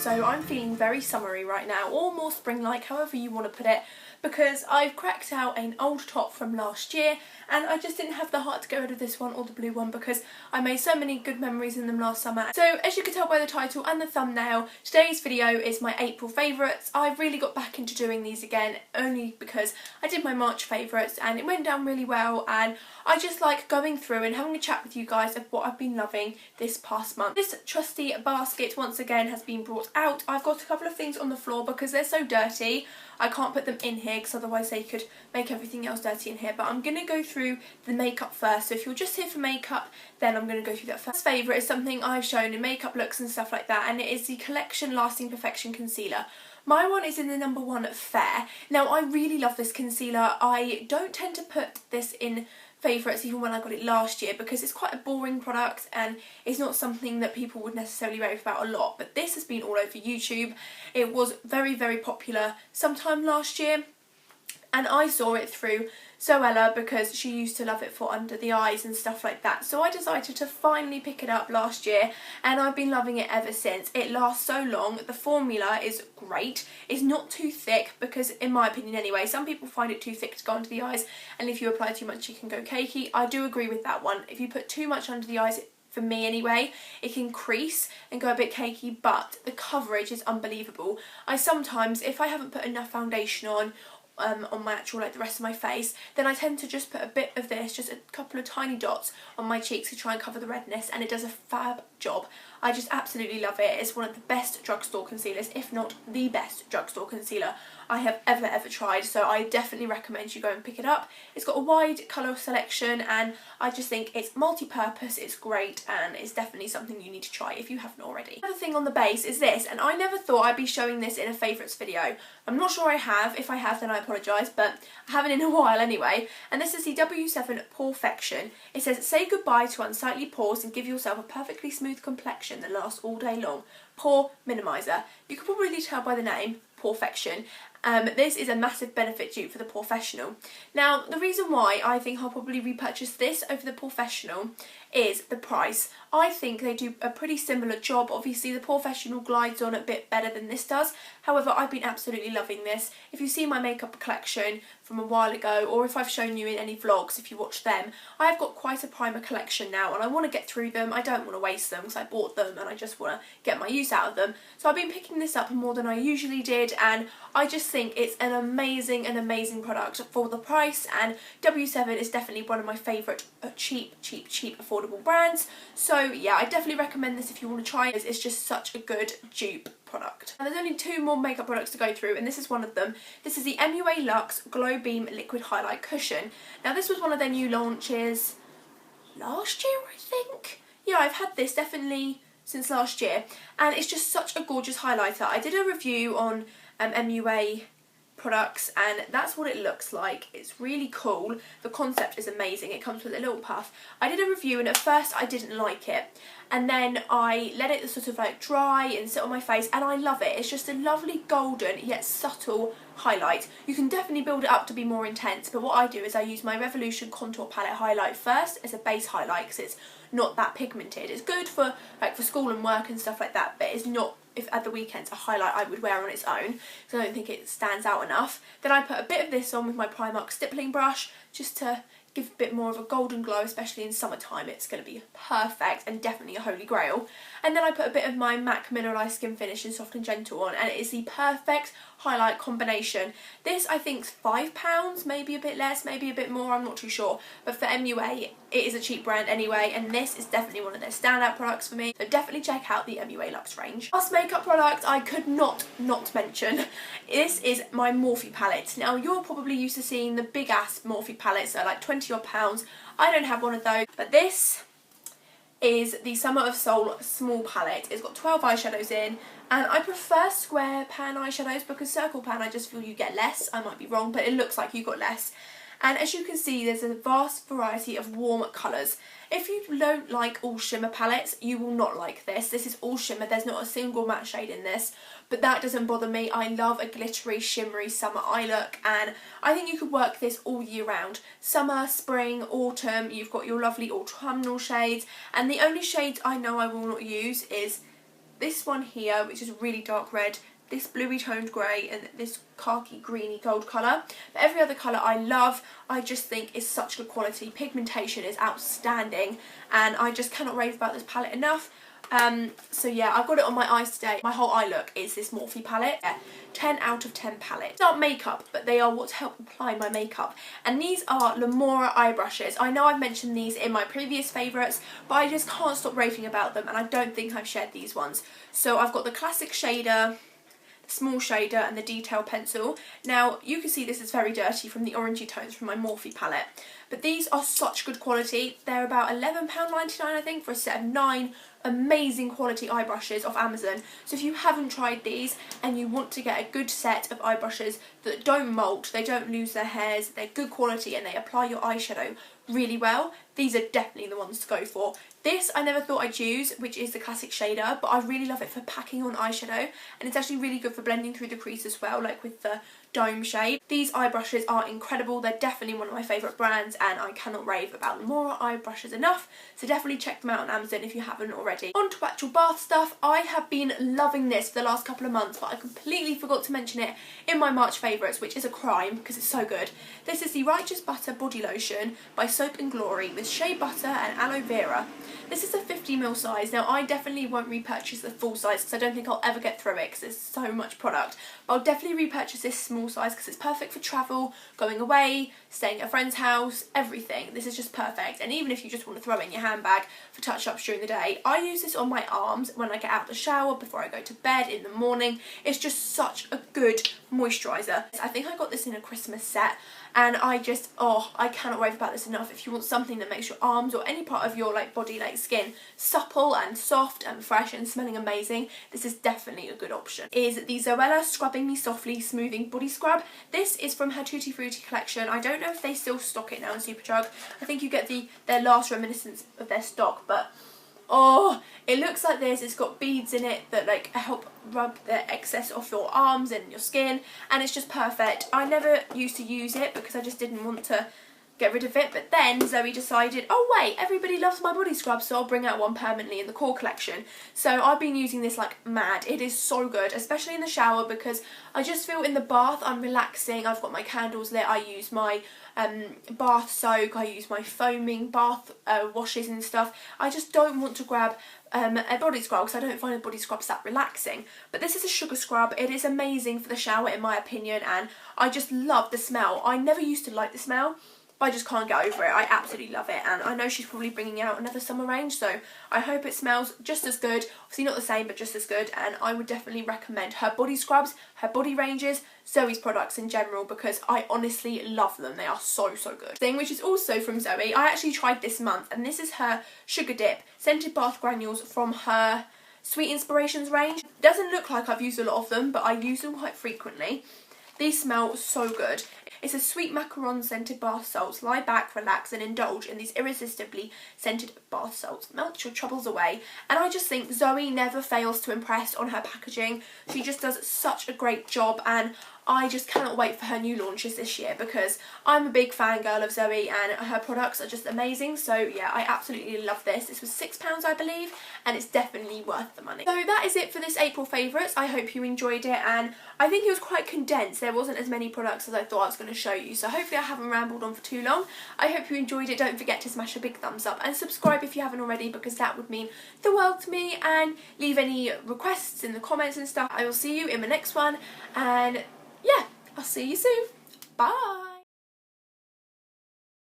so I'm feeling very summery right now, or more spring-like, however you want to put it, because I've cracked out an old top from last year and I just didn't have the heart to get rid of this one or the blue one because I made so many good memories in them last summer. So as you can tell by the title and the thumbnail, today's video is my April favourites. I've really got back into doing these again only because I did my March favourites and it went down really well, and I just like going through and having a chat with you guys of what I've been loving this past month. This trusty basket once again has been brought out. I've got a couple of things on the floor because they're so dirty. I can't put them in here because otherwise they could make everything else dirty in here, but I'm going to go through the makeup first. So if you're just here for makeup, then I'm going to go through that first. Favourite is something I've shown in makeup looks and stuff like that, and it is the Collection Lasting Perfection Concealer. My one is in the number 1 Fair. Now I really love this concealer. I don't tend to put this in favourites even when I got it last year because it's quite a boring product and it's not something that people would necessarily rave about a lot, but this has been all over YouTube. It was very popular sometime last year and I saw it through Zoella because she used to love it for under the eyes and stuff like that. So I decided to finally pick it up last year and I've been loving it ever since. It lasts so long. The formula is great. It's not too thick because, in my opinion anyway, some people find it too thick to go under the eyes, and if you apply too much it can go cakey. I do agree with that one. If you put too much under the eyes, for me anyway, it can crease and go a bit cakey, but the coverage is unbelievable. I sometimes, if I haven't put enough foundation on my actual, like the rest of my face, then I tend to just put a bit of this, just a couple of tiny dots on my cheeks to try and cover the redness, and it does a fab job. I just absolutely love it. It's one of the best drugstore concealers, if not the best drugstore concealer I have ever tried, so I definitely recommend you go and pick it up. It's got a wide colour selection and I just think it's multi-purpose, it's great, and it's definitely something you need to try if you haven't already. Another thing on the base is this, and I never thought I'd be showing this in a favourites video. I'm not sure I have. If I have, then I apologise, but I haven't in a while anyway. And this is the W7 Porefection. It says, say goodbye to unsightly pores and give yourself a perfectly smooth complexion that lasts all day long. Pore Minimiser. You can probably tell by the name, Porefection. This is a massive benefit dupe for the Porefessional. Now, the reason why I think I'll probably repurchase this over the Porefessional is the price. I think they do a pretty similar job. Obviously, the Porefessional glides on a bit better than this does. However, I've been absolutely loving this. If you see my makeup collection from a while ago, or if I've shown you in any vlogs, if you watch them, I have got quite a primer collection now and I want to get through them. I don't want to waste them because I bought them and I just want to get my use out of them. So I've been picking this up more than I usually did, and I just think it's an amazing product for the price, and W7 is definitely one of my favourite cheap affordable brands. So yeah, I definitely recommend this if you want to try it. It's just such a good dupe product. And there's only 2 more makeup products to go through, and this is one of them. This is the MUA Luxe Glow Beam Liquid Highlight Cushion. Now this was one of their new launches last year, I think. Yeah, I've had this definitely since last year, and it's just such a gorgeous highlighter. I did a review on MUA products and that's what it looks like. It's really cool. The concept is amazing. It comes with a little puff. I did a review and at first I didn't like it, and then I let it sort of like dry and sit on my face, and I love it. It's just a lovely golden yet subtle highlight. You can definitely build it up to be more intense, but what I do is I use my Revolution Contour Palette highlight first as a base highlight because it's not that pigmented. It's good for like for school and work and stuff like that, but it's not, if at the weekends, a highlight I would wear on its own, so I don't think it stands out enough. Then I put a bit of this on with my Primark stippling brush just to give a bit more of a golden glow, especially in summertime. It's going to be perfect and definitely a holy grail. And then I put a bit of my MAC Mineralized Skin Finish in Soft and Gentle on, and it is the perfect highlight combination. This I think is £5, maybe a bit less, maybe a bit more, I'm not too sure, but for MUA it is a cheap brand anyway, and this is definitely one of their standout products for me, so definitely check out the MUA Luxe range. Last makeup product I could not mention, this is my Morphe palette. Now you're probably used to seeing the big ass Morphe palettes that are like 20 odd pounds. I don't have one of those, but this is the Summer of Soul small palette. It's got 12 eyeshadows in, and I prefer square pan eyeshadows because circle pan I just feel you get less. I might be wrong, but it looks like you got less. And as you can see, there's a vast variety of warm colours. If you don't like all shimmer palettes, you will not like this. This is all shimmer. There's not a single matte shade in this, but that doesn't bother me. I love a glittery, shimmery summer eye look, and I think you could work this all year round. Summer, spring, autumn, you've got your lovely autumnal shades, and the only shades I know I will not use is this one here, which is really dark red, this bluey toned grey, and this khaki greeny gold colour. But every other colour I love. I just think is such good quality. Pigmentation is outstanding, and I just cannot rave about this palette enough. So yeah, I've got it on my eyes today. My whole eye look is this Morphe palette. 10 out of 10 palette. It's not makeup, but they are what help apply my makeup. And these are Lamora eye brushes. I know I've mentioned these in my previous favourites, but I just can't stop raving about them, and I don't think I've shared these ones. So I've got the classic shader, small shader, and the detail pencil. Now you can see this is very dirty from the orangey tones from my Morphe palette, but these are such good quality. They're about £11.99 I think for a set of 9 amazing quality eye brushes off Amazon. So if you haven't tried these and you want to get a good set of eye brushes that don't moult, they don't lose their hairs, they're good quality and they apply your eyeshadow really well, these are definitely the ones to go for. This I never thought I'd use, which is the classic shader, but I really love it for packing on eyeshadow, and it's actually really good for blending through the crease as well, like with the dome shape. These eye brushes are incredible. They're definitely one of my favourite brands, and I cannot rave about Lamora eye brushes enough, so definitely check them out on Amazon if you haven't already. On to actual bath stuff. I have been loving this for the last couple of months, but I completely forgot to mention it in my March favourites, which is a crime because it's so good. This is the Righteous Butter Body Lotion by Soap & Glory with shea butter and aloe vera. This is a 50ml size. Now I definitely won't repurchase the full size because I don't think I'll ever get through it because there's so much product. But I'll definitely repurchase this small size because it's perfect for travel, going away, staying at a friend's house, everything. This is just perfect. And even if you just want to throw it in your handbag for touch-ups during the day, I use this on my arms when I get out of the shower, before I go to bed in the morning. It's just such a good moisturiser. I think I got this in a Christmas set, and I cannot rave about this enough. If you want something that makes your arms or any part of your body, skin, supple and soft and fresh and smelling amazing, this is definitely a good option. Is the Zoella Scrubbing Me Softly Smoothing Body Scrub. This is from her Tutti Frutti collection. I don't know if they still stock it now in Superdrug. I think you get their last reminiscence of their stock, but oh, it looks like this. It's got beads in it that help rub the excess off your arms and your skin, and it's just perfect. I never used to use it because I just didn't want to get rid of it, but then Zoe decided, oh wait, everybody loves my body scrub, so I'll bring out one permanently in the core collection. So I've been using this like mad. It is so good, especially in the shower, because I just feel in the bath I'm relaxing. I've got my candles lit, I use my bath soak, I use my foaming bath washes and stuff. I just don't want to grab a body scrub because I don't find a body scrub that relaxing. But this is a sugar scrub. It is amazing for the shower in my opinion, and I just love the smell. I never used to like the smell, but I just can't get over it. I absolutely love it, and I know she's probably bringing out another summer range, so I hope it smells just as good. Obviously not the same, but just as good, and I would definitely recommend her body scrubs, her body ranges, Zoe's products in general, because I honestly love them. They are so, so good. Thing which is also from Zoe, I actually tried this month, and this is her Sugar Dip Scented Bath Granules from her Sweet Inspirations range. Doesn't look like I've used a lot of them, but I use them quite frequently. These smell so good. It's a sweet macaron scented bath salts. Lie back, relax and indulge in these irresistibly scented bath salts. Melt your troubles away. And I just think Zoe never fails to impress on her packaging. She just does such a great job, and I just cannot wait for her new launches this year because I'm a big fangirl of Zoe and her products are just amazing. So yeah, I absolutely love this. This was £6 I believe, and it's definitely worth the money. So that is it for this April favourites. I hope you enjoyed it, and I think it was quite condensed. There wasn't as many products as I thought I was going to show you, so hopefully I haven't rambled on for too long. I hope you enjoyed it. Don't forget to smash a big thumbs up and subscribe if you haven't already, because that would mean the world to me, and leave any requests in the comments and stuff. I will see you in the next one, and yeah, I'll see you soon. Bye!